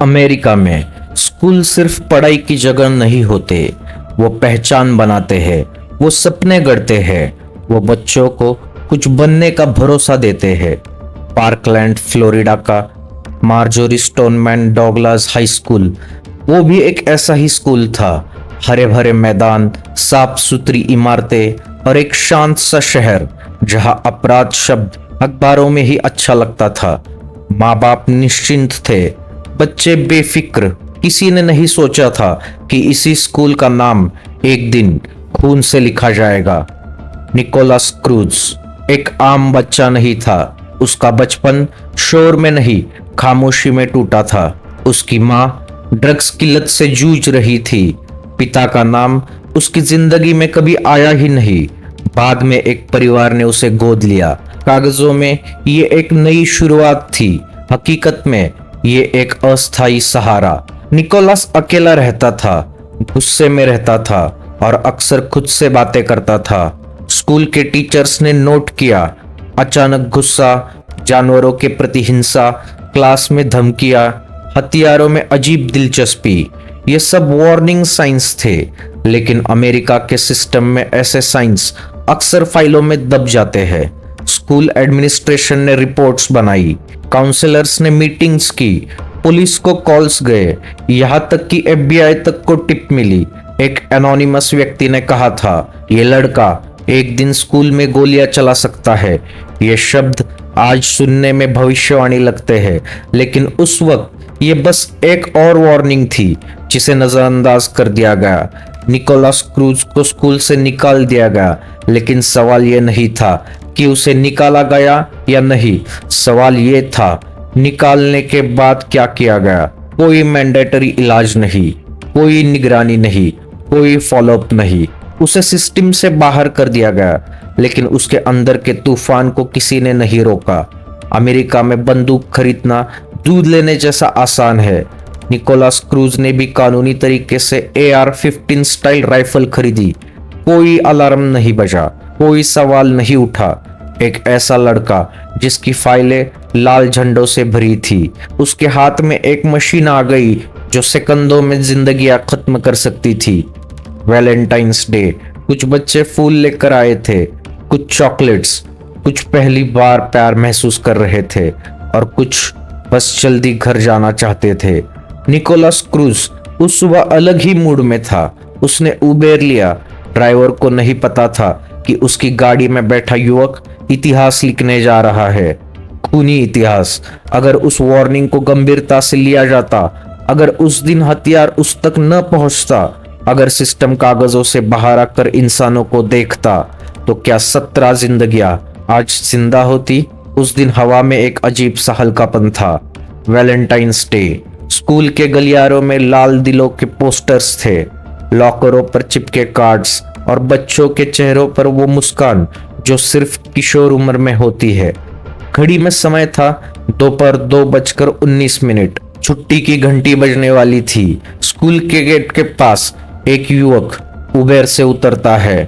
America में school सिर्फ पढ़ाई की जगह नहीं होते। वो पहचान बनाते हैं, वो सपने गढ़ते हैं, वो बच्चों को कुछ बनने का भरोसा देते हैं। पार्कलैंड फ्लोरिडा का Marjorie Stoneman Douglas high school वो भी एक ऐसा ही स्कूल था। हरे भरे मैदान, साफ सुथरी इमारतें और एक शांत सा शहर जहां अपराध शब्द अखबारों में ही अच्छा लगता था। माँ बाप निश्चिंत थे, बच्चे बेफिक्र। किसी ने नहीं सोचा था कि इसी स्कूल का नाम एक दिन खून से लिखा जाएगा। निकोलस क्रूज एक आम बच्चा नहीं था। उसका बचपन शोर में नहीं, खामोशी में टूटा था। उसकी माँ ड्रग्स की लत से जूझ रही थी। पिता का नाम उसकी जिंदगी में कभी आया ही नहीं। बाद में एक परिवार ने उसे गोद लिया। कागजों में ये एक नई शुरुआत थी, हकीकत में ये एक अस्थायी सहारा। निकोलस अकेला रहता था, गुस्से में रहता था और अक्सर खुद से बातें करता था। स्कूल के टीचर्स ने नोट किया, अचानक गुस्सा, जानवरों के प्रति हिंसा, क्लास में धमकियां, हथियारों में अजीब दिलचस्पी। ये सब वार्निंग साइंस थे, लेकिन अमेरिका के सिस्टम में ऐसे साइंस अक्सर फाइलों में दब जाते हैं। स्कूल एडमिनिस्ट्रेशन ने रिपोर्ट्स बनाई, काउंसलर्स ने मीटिंग्स की, पुलिस को कॉल्स गए, यहाँ तक कि FBI तक को टिप मिली। एक एनोनिमस व्यक्ति ने कहा था, ये लड़का एक दिन स्कूल में गोलियां चला सकता है। ये शब्द आज सुनने में भविष्यवाणी लगते हैं, लेकिन उस वक्त ये बस एक और वार्निंग थी जिसे नजरअंदाज कर दिया गया। निकोलस क्रूज को स्कूल से निकाल दिया गया, लेकिन सवाल ये नहीं था कि उसे निकाला गया या नहीं। सवाल ये था, निकालने के बाद क्या किया गया। कोई मैंडेटरी इलाज नहीं, कोई निगरानी नहीं, कोई फॉलोअप नहीं। उसे सिस्टम से बाहर कर दिया गया, लेकिन उसके अंदर के तूफान को किसी ने नहीं रोका। अमेरिका में बंदूक खरीदना दूध लेने जैसा आसान है। निकोलस क्रूज ने भी कानूनी तरीके से AR-15 स्टाइल राइफल खरीदी। कोई अलार्म नहीं बजा, कोई सवाल नहीं उठा। एक ऐसा लड़का जिसकी फाइलें लाल झंडों से भरी थी, उसके हाथ में एक मशीन आ गई जो सेकंडों में जिंदगियां खत्म कर सकती थी। वैलेंटाइंस डे, कुछ बच्चे फूल लेकर आए थे, कुछ चॉकलेट्स, कुछ पहली बार प्यार महसूस कर रहे थे और कुछ बस जल्दी घर जाना चाहते थे। निकोलस क्रूज उस सुबह अलग ही मूड में था। उसने उबेर लिया। ड्राइवर को नहीं पता था कि उसकी गाड़ी में बैठा युवक इतिहास लिखने जा रहा है, खूनी इतिहास। अगर उस वार्निंग को गंभीरता से लिया जाता, अगर उस दिन हथियार उस तक न पहुंचता, अगर सिस्टम कागजों से बाहर आकर इंसानों को देखता, तो क्या 17 जिंदगियां आज जिंदा होती। उस दिन हवा में एक अजीब सा हल्कापन था। Valentine's day. स्कूल के गलियारों में लाल दिलों के पोस्टर्स थे, लॉकरों पर चिपके कार्ड्स और बच्चों के चेहरों पर वो मुस्कान जो सिर्फ किशोर उम्र में होती है। घड़ी में समय था दोपहर 2:19। छुट्टी की घंटी बजने वाली थी। स्कूल के गेट के पास एक युवक उबेर से उतरता है।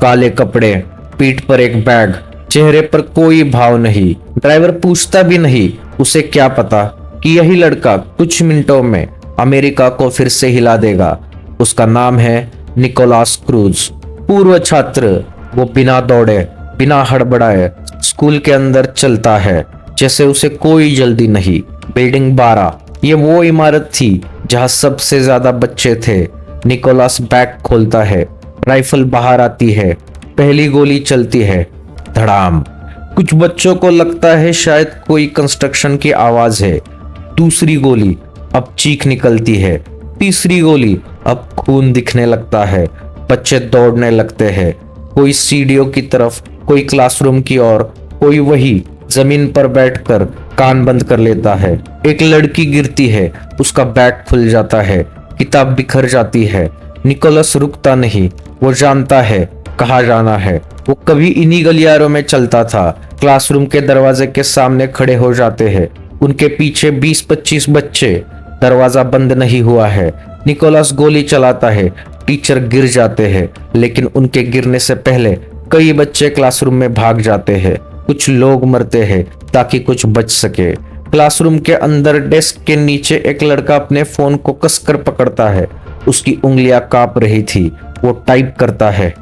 काले कपड़े, पीठ पर एक बैग, चेहरे पर कोई भाव नहीं। ड्राइवर पूछता भी नहीं, उसे क्या पता कि यही लड़का कुछ मिनटों में अमेरिका को फिर से हिला देगा। उसका नाम है निकोलस क्रूज। पूर्व छात्र, वो बिना दौड़े, बिना हड़बड़ाए स्कूल के अंदर चलता है जैसे उसे कोई जल्दी नहीं। बिल्डिंग 12, ये वो इमारत थी जहां सबसे ज्यादा बच्चे थे। निकोलस बैग खोलता है, राइफल बाहर आती है, पहली गोली चलती है, धड़ाम। कुछ बच्चों को लगता है शायद कोई कंस्ट्रक्शन की आवाज है। दूसरी गोली, अब चीख निकलती है। तीसरी गोली, अब खून दिखने लगता है। बच्चे दौड़ने लगते हैं, कोई सीढ़ियों की तरफ, कोई क्लासरूम की ओर, कोई वही जमीन पर बैठकर कान बंद कर लेता है। एक लड़की गिरती है, उसका बैग खुल जाता है, किताब बिखर जाती है। निकोलस रुकता नहीं, वो जानता है कहाँ जाना है। वो कभी इन्हीं गलियारों में चलता था। क्लासरूम के दरवाजे के सामने खड़े हो जाते हैं, उनके पीछे 20-25 बच्चे। दरवाजा बंद नहीं हुआ है। निकोलस गोली चलाता है, टीचर गिर जाते हैं, लेकिन उनके गिरने से पहले कई बच्चे क्लासरूम में भाग जाते हैं। कुछ लोग मरते हैं ताकि कुछ बच सके। क्लासरूम के अंदर डेस्क के नीचे एक लड़का अपने फोन को कसकर पकड़ता है। उसकी उंगलियां कांप रही थी। वो टाइप करता है,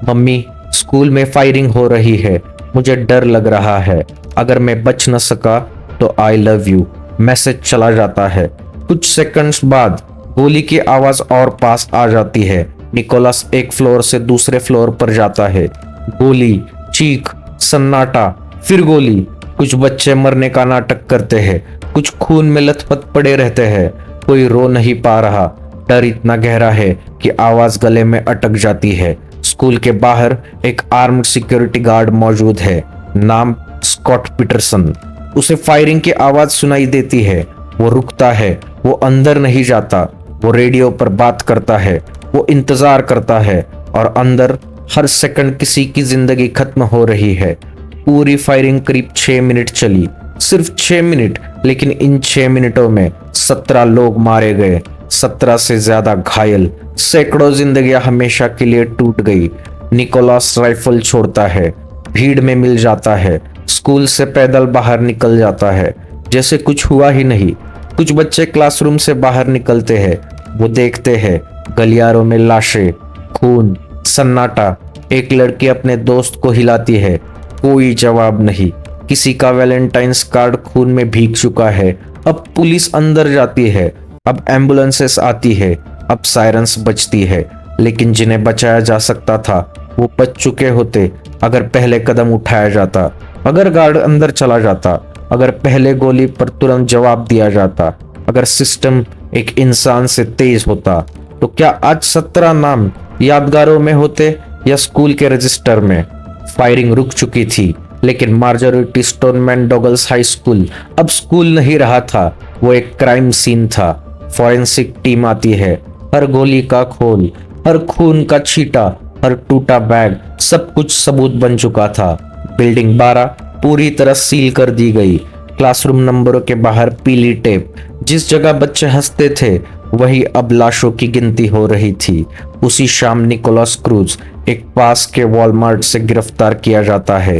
मम्मी स्कूल में फायरिंग हो रही है, मुझे डर लग रहा है, अगर मैं बच न सका तो आई लव यू। मैसेज चला जाता है। कुछ सेकंड्स बाद गोली की आवाज और पास आ जाती है। निकोलस एक फ्लोर से दूसरे फ्लोर पर जाता है। गोली, चीख, सन्नाटा, फिर गोली। कुछ बच्चे मरने का नाटक करते हैं, कुछ खून में लथपथ पड़े रहते हैं। कोई रो नहीं पा रहा। डर इतना गहरा है कि आवाज गले में अटक जाती है। स्कूल के बाहर एक आर्म्ड सिक्योरिटी गार्ड मौजूद है, नाम स्कॉट पीटरसन। उसे फायरिंग की आवाज सुनाई देती है। वो रुकता है। वो अंदर नहीं जाता। वो रेडियो पर बात करता है। वो इंतजार करता है और अंदर हर सेकंड किसी की जिंदगी खत्म हो रही है। पूरी फायरिंग करीब 6 मिनट चली, सिर्फ 6 मिनट, लेकिन इन 6 मिनटों में 17 लोग मारे गए, 17 से ज्यादा घायल, सैकड़ों जिंदगियां हमेशा के लिए टूट गई। निकोलस राइफल छोड़ता है, भीड़ में मिल जाता है, स्कूल से पैदल बाहर निकल जाता है, जैसे कुछ हुआ ही नहीं। कुछ बच्चे क्लासरूम से बाहर निकलते हैं। वो देखते हैं गलियारों में लाशें, खून, सन्नाटा। एक लड़की अपने दोस्त को हिलाती है, कोई जवाब नहीं। किसी का वैलेंटाइंस कार्ड खून में भीग चुका है। अब पुलिस अंदर जाती है, अब एम्बुलेंसेस आती है, अब सायरन्स बजती है, लेकिन जिन्हें बचाया जा सकता था वो बच चुके होते अगर पहले कदम उठाया जाता, अगर गार्ड अंदर चला जाता, अगर पहले गोली पर तुरंत जवाब दिया जाता, अगर सिस्टम एक इंसान से तेज होता, तो क्या आज 17 नाम यादगारों में होते या स्कूल के रजिस्टर में। फायरिंग रुक चुकी थी, लेकिन मार्जोरिटी स्टोनमैन डॉगल्स हाई स्कूल अब स्कूल नहीं रहा था, वो एक क्राइम सीन था। फॉरेंसिक टीम आती है। हर गोली का खोल, हर खून का छींटा, हर टूटा बैग, सब कुछ सबूत बन चुका था। बिल्डिंग 12 पूरी तरह सील कर दी गई। क्लासरूम नंबरों के बाहर पीली टेप। जिस जगह बच्चे हंसते थे वही अब लाशों की गिनती हो रही थी। उसी शाम निकोलस क्रूज एक पास के वॉलमार्ट से गिरफ्तार किया जाता है।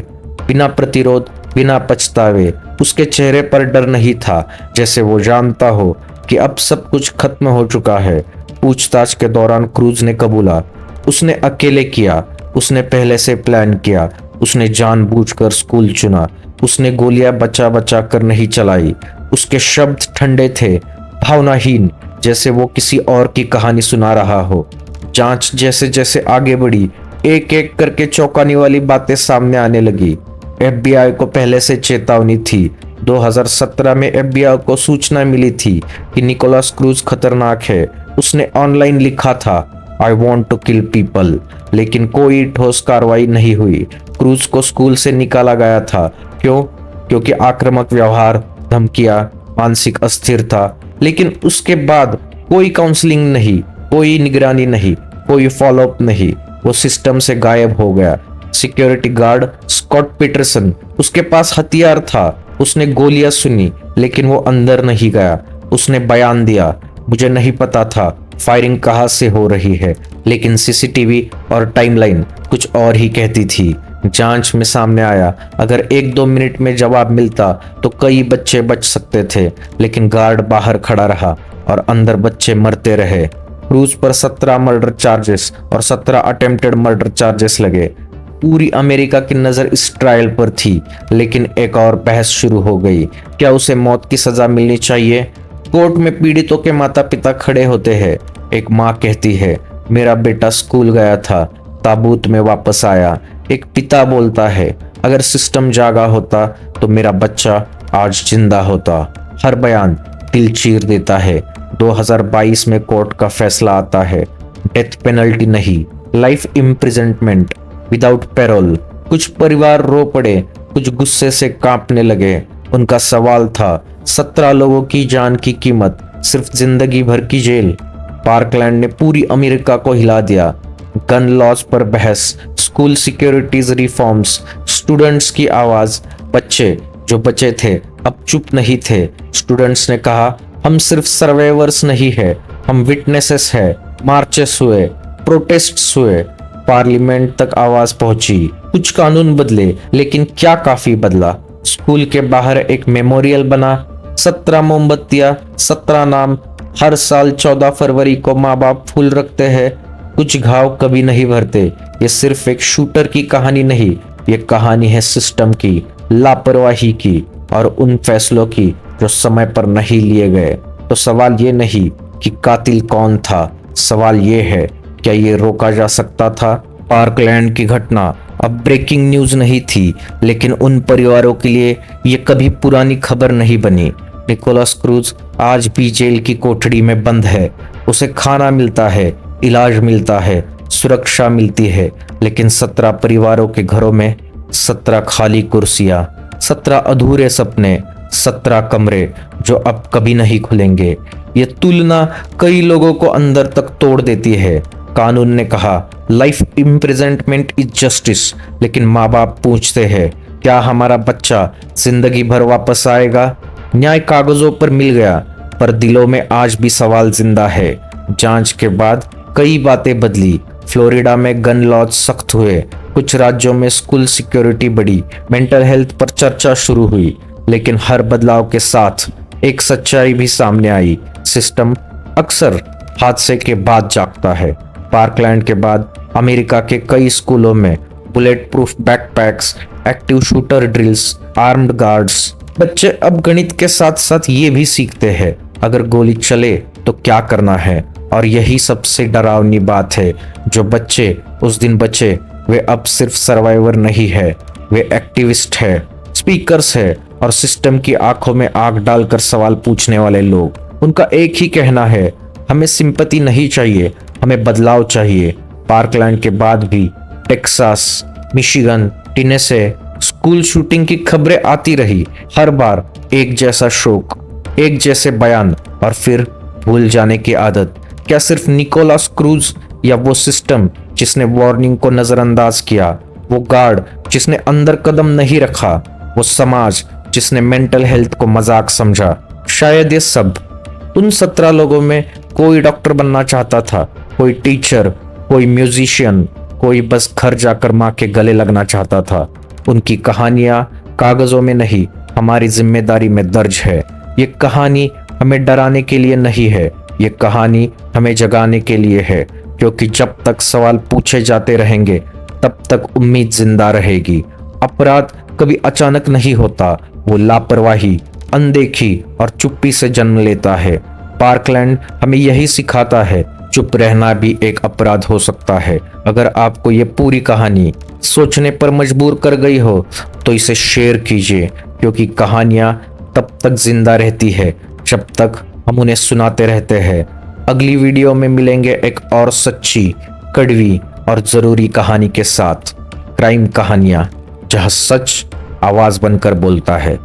बिना प्रतिरोध, बिना पछतावे। उसके चेहरे पर डर नहीं था, जैसे वो जानता हो कि अब सब कुछ खत्म हो चुका है। पूछताछ के दौरान क्रूज ने कबूला, उसने अकेले किया, उसने पहले से प्लान किया, उसने जानबूझकर स्कूल चुना, उसने गोलियां बचा बचा कर नहीं चलाई। उसके शब्द ठंडे थे, भावनाहीन, जैसे वो किसी और की कहानी सुना रहा हो। जांच जैसे जैसे आगे बढ़ी, एक एक करके चौंकाने वाली बातें सामने आने लगी। FBI को पहले से चेतावनी थी। 2017 में FBI को सूचना मिली थी कि निकोलस क्रूज खतरनाक है। उसने ऑनलाइन लिखा था, I want to kill people, लेकिन कोई ठोस कार्रवाई नहीं हुई। क्रूज को स्कूल से निकाला गया था। क्यों? क्योंकि आक्रामक व्यवहार, धमकियां, मानसिक अस्थिरता। लेकिन उसके बाद कोई काउंसलिंग नहीं, कोई निगरानी नहीं, कोई फॉलोअप नहीं। वो सिस्टम से गायब हो गया। सिक्योरिटी गार्ड स्कॉट पीटरसन, उसके पास हथियार था। उसने गोलियां सुनी, लेकिन वो अंदर नहीं गया। उसने बयान दिया, मुझे नहीं पता था फायरिंग कहां से हो रही है, लेकिन सीसीटीवी और टाइमलाइन कुछ और ही कहती थी। जांच में सामने आया, अगर 1-2 मिनट में जवाब मिलता तो कई बच्चे बच सकते थे, लेकिन गार्ड बाहर खड़ा रहा और अंदर बच्चे मरते रहे। क्रूज पर 17 मर्डर चार्जेस और 17 अटेम्प्टेड मर्डर चार्जेस लगे। पूरी अमेरिका की नजर इस ट्रायल पर थी, लेकिन एक और बहस शुरू हो गई। क्या उसे मौत की सजा मिलनी चाहिए? कोर्ट में पीड़ितों के माता पिता खड़े होते हैं। एक माँ कहती है, मेरा बेटा स्कूल गया था, ताबूत में वापस आया। एक पिता बोलता है, अगर सिस्टम जागा होता तो मेरा बच्चा आज जिंदा होता। हर बयान दिल चीर देता है। 2022 में कोर्ट का फैसला आता है, डेथ पेनल्टी नहीं, लाइफ इम्प्रिजनमेंट विदाउट पैरोल। कुछ परिवार रो पड़े, कुछ गुस्से से कांपने लगे। उनका सवाल था, 17 लोगों की जान की कीमत, सिर्फ जिंदगी भर की जेल। पार्कलैंड ने पूरी अमेरिका को हिला दिया। गन लॉज पर बहस, स्कूल सिक्योरिटीज रिफॉर्म्स, स्टूडेंट्स की आवाज। बच्चे जो बचे थे अब चुप नहीं थे। स्टूडेंट्स ने कहा, हम सिर्फ सर्वाइवर्स नहीं है, हम विटनेसेस है। मार्चेस हुए, प्रोटेस्ट्स हुए, पार्लियामेंट तक आवाज पहुंची। कुछ कानून बदले, लेकिन क्या काफी बदला? स्कूल के बाहर एक मेमोरियल बना, 17 मोमबत्तियां, 17 नाम। हर साल 14 फरवरी को माँ बाप फूल रखते हैं। कुछ घाव कभी नहीं भरते। ये सिर्फ एक शूटर की कहानी नहीं, ये कहानी है सिस्टम की, लापरवाही की और उन फैसलों की जो समय पर नहीं लिए गए। तो सवाल ये नहीं कि कातिल कौन था, सवाल ये है क्या ये रोका जा सकता था। पार्कलैंड की घटना अब ब्रेकिंग न्यूज नहीं थी, लेकिन उन परिवारों के लिए ये कभी पुरानी खबर नहीं बनी। निकोलस क्रूज आज भी जेल की कोठरी में बंद है। उसे खाना मिलता है, इलाज मिलता है, सुरक्षा मिलती है, लेकिन 17 परिवारों के घरों में 17 खाली कुर्सियां, 17 अधूरे सपने, 17 कमरे जो अब कभी नहीं खुलेंगे। ये तुलना कई लोगों को अंदर तक तोड़ देती है। कानून ने कहा लाइफ इम्प्रिजनमेंट इज जस्टिस, लेकिन माँ बाप पूछते हैं क्या हमारा बच्चा जिंदगी भर वापस आएगा। न्याय कागजों पर मिल गया, पर दिलों में आज भी सवाल जिंदा है। जांच के बाद कई बातें बदली। फ्लोरिडा में गन लॉज सख्त हुए, कुछ राज्यों में स्कूल सिक्योरिटी बढ़ी, मेंटल हेल्थ पर चर्चा शुरू हुई, लेकिन हर बदलाव के साथ एक सच्चाई भी सामने आई। सिस्टम अक्सर हादसे के बाद जागता है। पार्कलैंड के बाद अमेरिका के कई स्कूलों में bullet proof backpacks, active shooter drills, armed guards. बच्चे अब गणित के साथ साथ ये भी सीखते हैं अगर गोली चले तो क्या करना है। और यही सबसे डरावनी बात है, जो बच्चे उस दिन बचे वे अब सिर्फ सर्वाइवर नहीं है, वे एक्टिविस्ट है, स्पीकर्स है और सिस्टम की आंखों में आग डालकर सवाल पूछने वाले लोग। उनका एक ही कहना है, हमें सिंपैथी नहीं चाहिए, हमें बदलाव चाहिए। पार्कलैंड के बाद भी Texas, Michigan, Tennessee school shooting की खबरें आती रही। हर बार एक जैसा शोक, एक जैसे बयान और फिर भूल जाने की आदत। क्या सिर्फ निकोलस क्रूज या वो सिस्टम जिसने वार्निंग को नजरअंदाज किया, वो गार्ड जिसने अंदर कदम नहीं रखा, वो समाज जिसने मेंटल हेल्थ को मजाक समझा। शायद ये सब उन 17 लोगों में कोई डॉक्टर बनना चाहता था, कोई टीचर, कोई म्यूजिशियन, कोई बस घर जाकर माँ के गले लगना चाहता था। उनकी कहानियां कागजों में नहीं, हमारी जिम्मेदारी में दर्ज है। ये कहानी हमें डराने के लिए नहीं है, ये कहानी हमें जगाने के लिए है, क्योंकि जब तक सवाल पूछे जाते रहेंगे तब तक उम्मीद जिंदा रहेगी। अपराध कभी अचानक नहीं होता, वो लापरवाही, अनदेखी और चुप्पी से जन्म लेता है। पार्कलैंड हमें यही सिखाता है, चुप रहना भी एक अपराध हो सकता है। अगर आपको ये पूरी कहानी सोचने पर मजबूर कर गई हो तो इसे शेयर कीजिए, क्योंकि कहानियां तब तक जिंदा रहती है जब तक हम उन्हें सुनाते रहते हैं। अगली वीडियो में मिलेंगे एक और सच्ची, कड़वी और जरूरी कहानी के साथ। क्राइम कहानियां, जहां सच आवाज बनकर बोलता है।